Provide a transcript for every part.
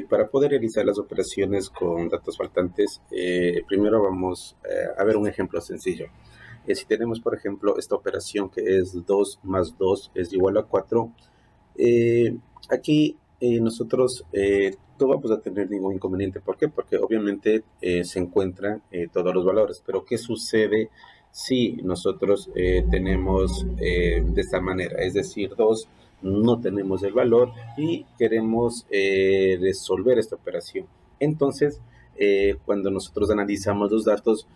Para poder realizar las operaciones con datos faltantes, primero vamos a ver un ejemplo sencillo. Si tenemos, por ejemplo, esta operación que es 2 más 2 es igual a 4, aquí nosotros no vamos a tener ningún inconveniente. ¿Por qué? Porque obviamente se encuentran todos los valores. Pero ¿qué sucede si nosotros tenemos de esta manera? Es decir, 2 no tenemos el valor y queremos resolver esta operación. Entonces, cuando nosotros analizamos los datos,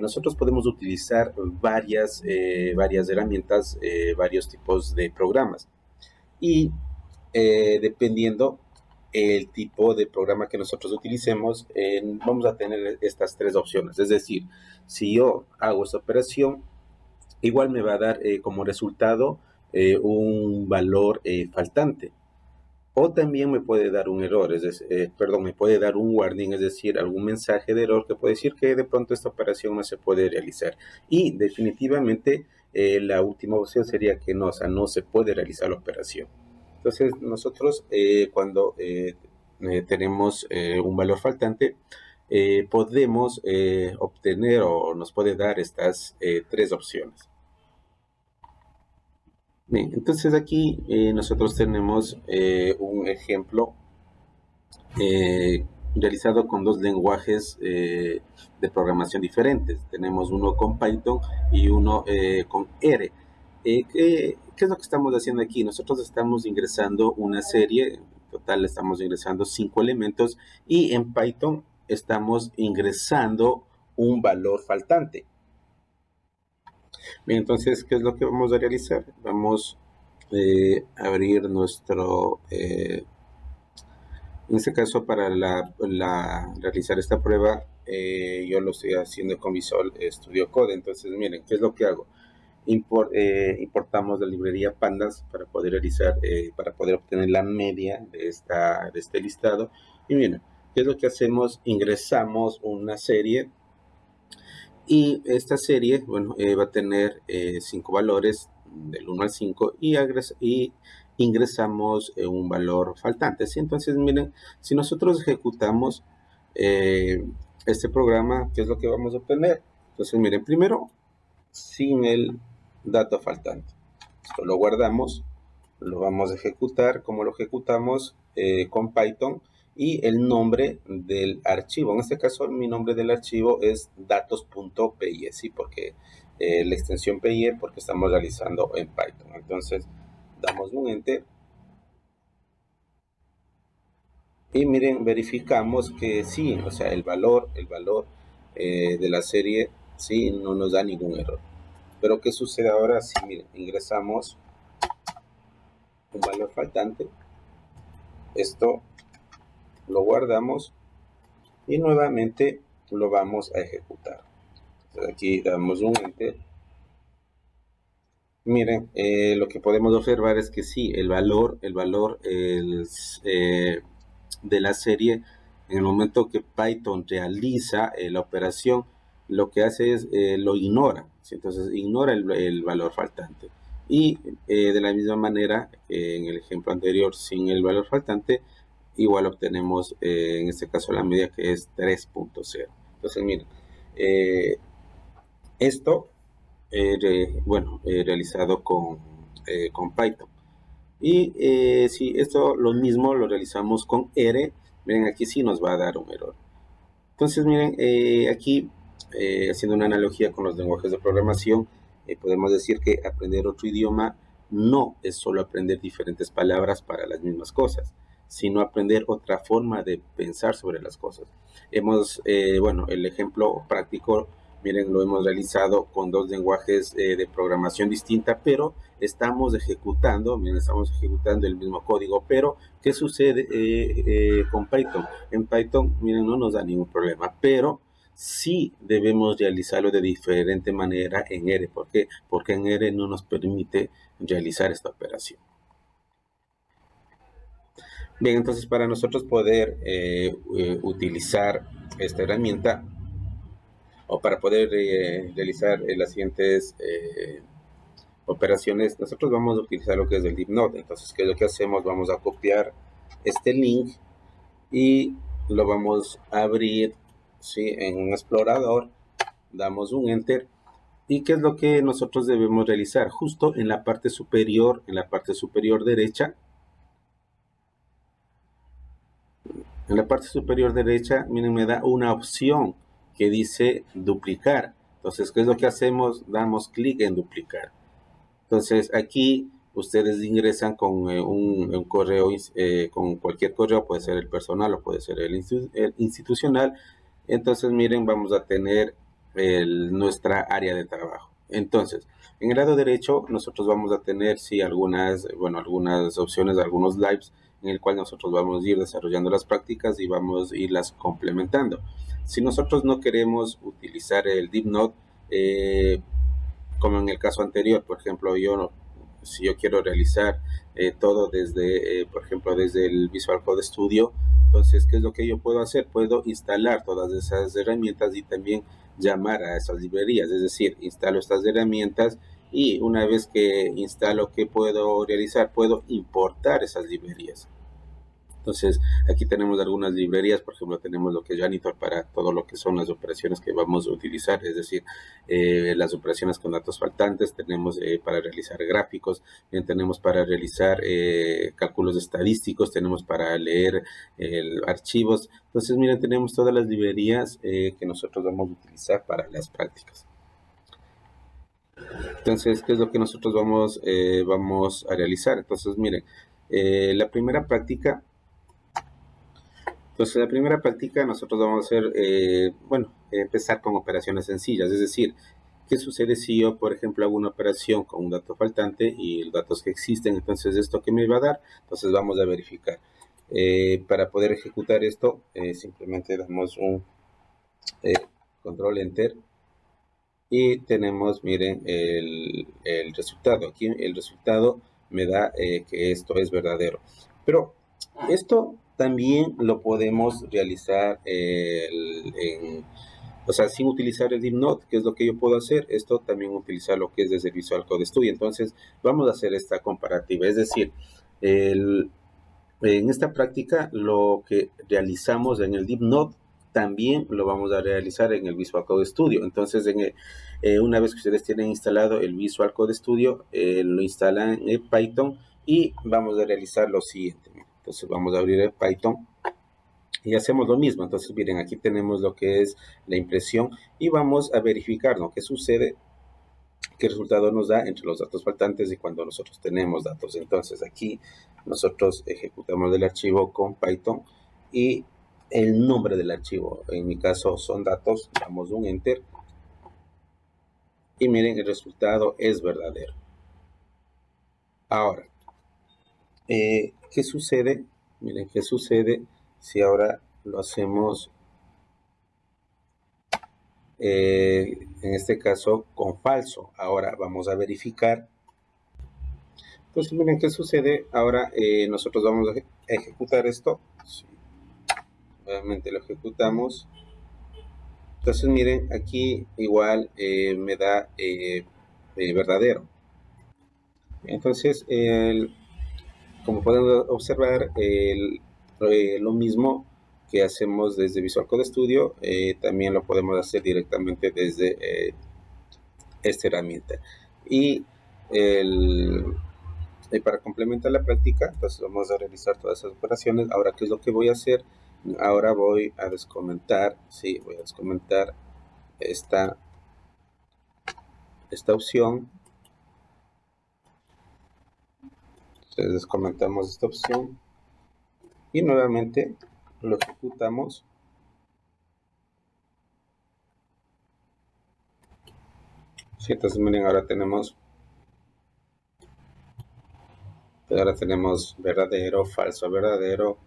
nosotros podemos utilizar varias herramientas, varios tipos de programas. Y dependiendo el tipo de programa que nosotros utilicemos, vamos a tener estas tres opciones. Es decir, si yo hago esta operación, igual me va a dar como resultado un valor faltante. O también me puede dar un error, perdón, me puede dar un warning, es decir, algún mensaje de error que puede decir que de pronto esta operación no se puede realizar. Y definitivamente la última opción sería que no, o sea, no se puede realizar la operación. Entonces, nosotros cuando tenemos un valor faltante, podemos obtener o nos puede dar estas tres opciones. Bien, entonces aquí nosotros tenemos un ejemplo realizado con dos lenguajes de programación diferentes. Tenemos uno con Python y uno con R. ¿Qué es lo que estamos haciendo aquí? Nosotros estamos ingresando una serie, en total estamos ingresando 5 elementos y en Python estamos ingresando un valor faltante. Bien, entonces, ¿qué es lo que vamos a realizar? Vamos a abrir nuestro... en este caso, para realizar esta prueba, yo lo estoy haciendo con Visual Studio Code. Entonces, miren, ¿qué es lo que hago? Importamos la librería Pandas para poder para poder obtener la media de este listado. Y miren, ¿qué es lo que hacemos? Ingresamos una serie y esta serie, bueno, va a tener 5 valores del 1 al 5 y ingresamos un valor faltante. ¿Sí? Entonces, miren, si nosotros ejecutamos este programa, ¿qué es lo que vamos a obtener? Entonces, miren, primero, sin el dato faltante. Esto lo guardamos, lo vamos a ejecutar. Como lo ejecutamos con Python y el nombre del archivo. En este caso, mi nombre del archivo es datos.py, ¿sí? Porque la extensión PY, porque estamos realizando en Python. Entonces, damos un enter. Y miren, verificamos que sí, o sea, el valor de la serie, sí, no nos da ningún error. Pero ¿qué sucede ahora? Si miren, ingresamos un valor faltante, esto lo guardamos y nuevamente lo vamos a ejecutar. Entonces aquí damos un enter. Miren, lo que podemos observar es que sí, el valor de la serie, en el momento que Python realiza la operación, lo que hace es lo ignora. ¿Sí? Entonces ignora el valor faltante. Y de la misma manera, en el ejemplo anterior, sin el valor faltante, igual obtenemos en este caso la media, que es 3.0. Entonces miren, esto realizado con Python. Y si esto lo mismo lo realizamos con R, miren, aquí sí nos va a dar un error. Entonces, miren, aquí haciendo una analogía con los lenguajes de programación, podemos decir que aprender otro idioma no es solo aprender diferentes palabras para las mismas cosas, sino aprender otra forma de pensar sobre las cosas. Bueno, el ejemplo práctico, miren, lo hemos realizado con dos lenguajes de programación distinta, pero estamos ejecutando el mismo código. Pero, ¿qué sucede con Python? En Python, miren, no nos da ningún problema, pero sí debemos realizarlo de diferente manera en R. ¿Por qué? Porque en R no nos permite realizar esta operación. Bien, entonces para nosotros poder utilizar esta herramienta, o para poder realizar las siguientes operaciones, nosotros vamos a utilizar lo que es el DeepNote. Entonces, ¿qué es lo que hacemos? Vamos a copiar este link y lo vamos a abrir, ¿sí? En un explorador, damos un enter. ¿Y qué es lo que nosotros debemos realizar? Justo en la parte superior derecha, miren, me da una opción que dice duplicar. Entonces, ¿qué es lo que hacemos? Damos clic en duplicar. Entonces, aquí ustedes ingresan con un correo, con cualquier correo, puede ser el personal o puede ser el institucional. Entonces, miren, vamos a tener nuestra área de trabajo. Entonces, en el lado derecho, nosotros vamos a tener, sí, algunas opciones, algunos lives en el cual nosotros vamos a ir desarrollando las prácticas y vamos a irlas complementando. Si nosotros no queremos utilizar el DeepNote, como en el caso anterior, por ejemplo, si yo quiero realizar todo desde, por ejemplo, desde el Visual Code Studio, entonces, ¿qué es lo que yo puedo hacer? Puedo instalar todas esas herramientas y también llamar a esas librerías, es decir, instalo estas herramientas y una vez que instalo, ¿qué puedo realizar? Puedo importar esas librerías. Entonces, aquí tenemos algunas librerías, por ejemplo, tenemos lo que es Janitor para todo lo que son las operaciones que vamos a utilizar, es decir, las operaciones con datos faltantes, tenemos para realizar gráficos, tenemos para realizar cálculos estadísticos, tenemos para leer archivos. Entonces, miren, tenemos todas las librerías que nosotros vamos a utilizar para las prácticas. Entonces, ¿qué es lo que nosotros vamos a realizar? Entonces, miren, la primera práctica. Entonces, la primera práctica nosotros vamos a hacer, empezar con operaciones sencillas, es decir, ¿qué sucede si yo, por ejemplo, hago una operación con un dato faltante y los datos que existen? Entonces, ¿esto qué me va a dar? Entonces, vamos a verificar. Para poder ejecutar esto, simplemente damos un control enter y tenemos, miren, el resultado. Aquí el resultado me da que esto es verdadero. Pero esto también lo podemos realizar o sea, sin utilizar el DeepNote, que es lo que yo puedo hacer. Esto también utilizar lo que es desde Visual Code Studio. Entonces, vamos a hacer esta comparativa. Es decir, en esta práctica, lo que realizamos en el DeepNote también lo vamos a realizar en el Visual Code Studio. Entonces, una vez que ustedes tienen instalado el Visual Code Studio, lo instalan en Python y vamos a realizar lo siguiente. Entonces, vamos a abrir el Python y hacemos lo mismo. Entonces, miren, aquí tenemos lo que es la impresión y vamos a verificar lo que sucede, qué resultado nos da entre los datos faltantes y cuando nosotros tenemos datos. Entonces, aquí nosotros ejecutamos el archivo con Python y el nombre del archivo, en mi caso son datos, damos un enter y miren, el resultado es verdadero. Ahora, ¿qué sucede? Miren, ¿qué sucede si ahora lo hacemos, en este caso, con falso? Ahora vamos a verificar. Entonces, miren, ¿qué sucede? Ahora nosotros vamos a ejecutar esto. Sí, nuevamente lo ejecutamos. Entonces, miren, aquí igual me da verdadero. Entonces, como pueden observar, lo mismo que hacemos desde Visual Code Studio, también lo podemos hacer directamente desde esta herramienta. Y para complementar la práctica, entonces vamos a realizar todas esas operaciones. Ahora, ¿qué es lo que voy a hacer? Ahora voy a descomentar, sí, voy a descomentar esta opción. Entonces descomentamos esta opción y nuevamente lo ejecutamos. Sí, entonces miren, ahora tenemos verdadero, falso, verdadero.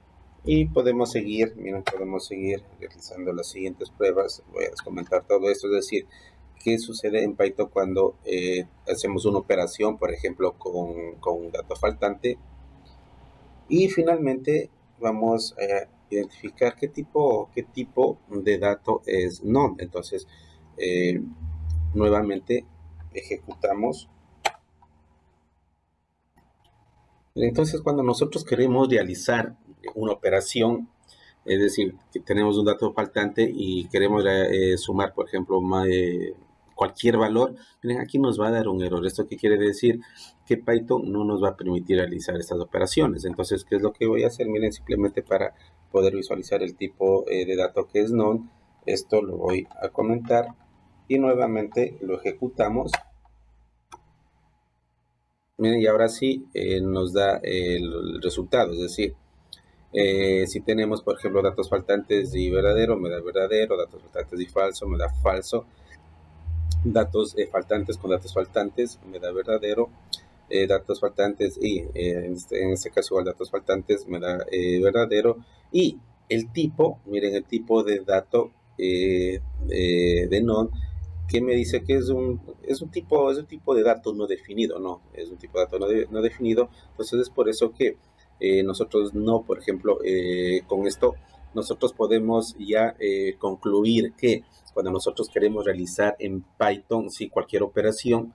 Y podemos seguir, miren, podemos seguir realizando las siguientes pruebas. Voy a descomentar todo esto, es decir, qué sucede en Python cuando hacemos una operación, por ejemplo, con un dato faltante. Y finalmente vamos a identificar qué tipo de dato es none. Entonces, nuevamente ejecutamos. Entonces, cuando nosotros queremos realizar una operación, Es decir, que tenemos un dato faltante y queremos sumar, por ejemplo, cualquier valor. Miren, aquí nos va a dar un error. ¿Esto qué quiere decir? Que Python no nos va a permitir realizar estas operaciones. Entonces, ¿qué es lo que voy a hacer? Miren, simplemente para poder visualizar el tipo de dato que es none, esto lo voy a comentar y nuevamente lo ejecutamos. Miren, y ahora sí nos da el resultado, es decir, si tenemos, por ejemplo, datos faltantes y verdadero, me da verdadero, datos faltantes y falso, me da falso, datos faltantes con datos faltantes, me da verdadero, datos faltantes y en este caso igual datos faltantes me da verdadero, y el tipo, miren el tipo de dato de none, que me dice que es un tipo de dato no definido, no, es un tipo de dato no definido. Entonces es por eso que nosotros no, por ejemplo, con esto nosotros podemos ya concluir que cuando nosotros queremos realizar en Python, sí, cualquier operación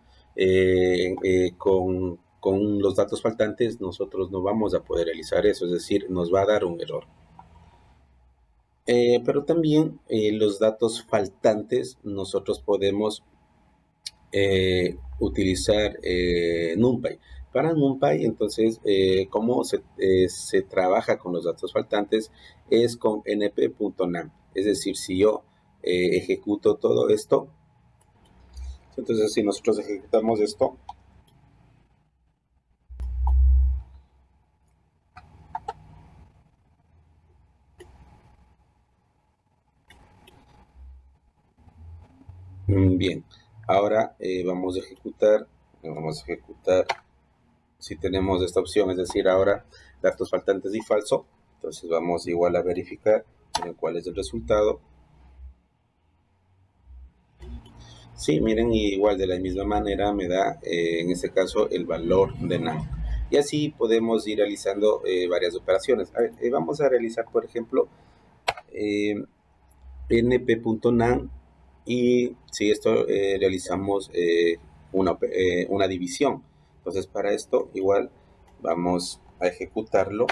con los datos faltantes, nosotros no vamos a poder realizar eso, es decir, nos va a dar un error. Pero también los datos faltantes nosotros podemos utilizar NumPy. Para NumPy, entonces, cómo se trabaja con los datos faltantes es con np.num. Es decir, si yo ejecuto todo esto, entonces si nosotros ejecutamos esto, bien, ahora vamos a ejecutar, si tenemos esta opción, es decir, ahora datos faltantes y falso, entonces vamos igual a verificar cuál es el resultado. Sí, miren, igual de la misma manera me da en este caso el valor de NaN. Y así podemos ir realizando varias operaciones. A ver, vamos a realizar, por ejemplo, np.nan, y si esto realizamos una división. Entonces para esto igual vamos a ejecutarlo.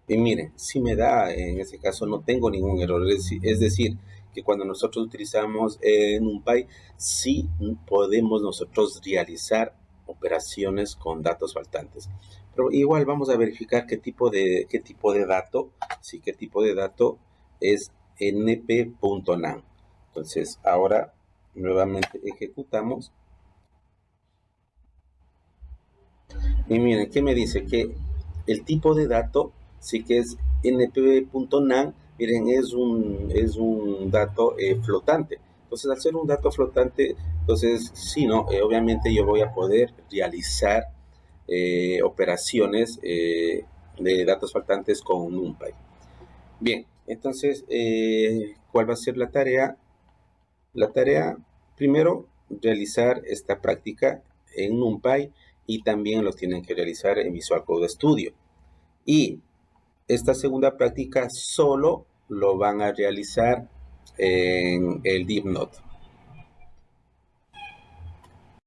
Y miren, si me da, en este caso no tengo ningún error, es decir, que cuando nosotros utilizamos NumPy, sí podemos nosotros realizar operaciones con datos faltantes. Pero igual vamos a verificar qué tipo de dato, sí, qué tipo de dato es np.nan. Entonces, ahora nuevamente ejecutamos. Y miren, ¿qué me dice? Que el tipo de dato sí que es np.nan, miren, es un dato flotante. Entonces, al ser un dato flotante, entonces, sí, ¿no? Obviamente yo voy a poder realizar operaciones de datos faltantes con NumPy. Bien, entonces, ¿cuál va a ser la tarea? La tarea, primero, realizar esta práctica en NumPy, y también lo tienen que realizar en Visual Code Studio. Y esta segunda práctica solo lo van a realizar en el DeepNote.